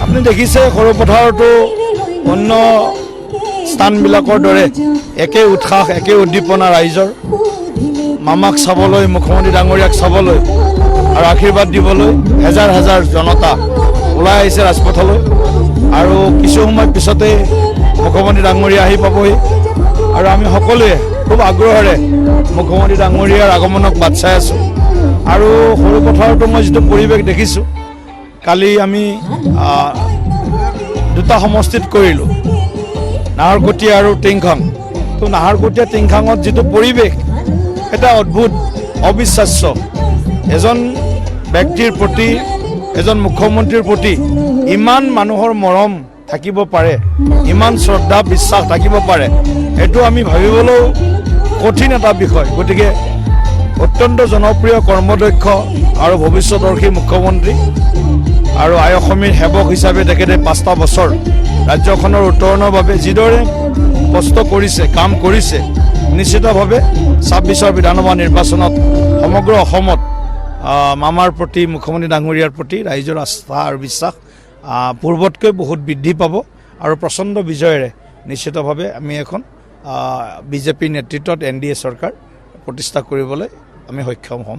আপুনি দেখিছে সৰুপথাৰতো অন্য স্থানবিলাকৰ দৰে একে উৎসাহ একে উদ্দীপনা ৰাইজৰ মামাক চাবলৈ মুখ্যমন্ত্ৰী ডাঙৰীয়াক চাবলৈ আৰু আশীৰ্বাদ দিবলৈ হেজাৰ হেজাৰ জনতা ওলাই আহিছে ৰাজপথলৈ আৰু কিছু সময় পিছতে মুখ্যমন্ত্ৰী ডাঙৰীয়া আহি পাবহি আৰু আমি সকলোৱে খুব আগ্ৰহেৰে মুখ্যমন্ত্ৰী ডাঙৰীয়াৰ আগমনক বাট চাই আছোঁ আৰু সৰুপথাৰতো মই যিটো পৰিৱেশ দেখিছোঁ কালি আমি দুটা সমষ্টিত কৰিলোঁ নাহৰকটীয়া আৰু টিংখাং তো নাহৰকটীয়া টিংখাঙত যিটো পৰিৱেশ এটা অদ্ভুত অবিশ্বাস্য এজন ব্যক্তিৰ প্ৰতি এজন মুখ্যমন্ত্ৰীৰ প্ৰতি ইমান মানুহৰ মৰম থাকিব পাৰে ইমান শ্ৰদ্ধা বিশ্বাস থাকিব পাৰে এইটো আমি ভাবিবলৈও কঠিন এটা বিষয় গতিকে অত্যন্ত জনপ্ৰিয় কৰ্মদক্ষ আৰু ভৱিষ্যদৰ্শী মুখ্যমন্ত্ৰী আৰু আই অসমীৰ সেৱক হিচাপে তেখেতে 5টা বছৰ ৰাজ্যখনৰ উত্তৰণৰ বাবে যিদৰে কষ্ট কৰিছে কাম কৰিছে নিশ্চিতভাৱে 26ৰ বিধানসভা নিৰ্বাচনত সমগ্ৰ অসমত মামাৰ প্ৰতি মুখ্যমন্ত্ৰী ডাঙৰীয়াৰ প্ৰতি ৰাইজৰ আস্থা আৰু বিশ্বাস পূৰ্বতকৈ বহুত বৃদ্ধি পাব আৰু প্ৰচণ্ড বিজয়েৰে নিশ্চিতভাৱে আমি এখন বিজেপি নেতৃত্বত NDA চৰকাৰ প্ৰতিষ্ঠা কৰিবলৈ আমি সক্ষম হ'ম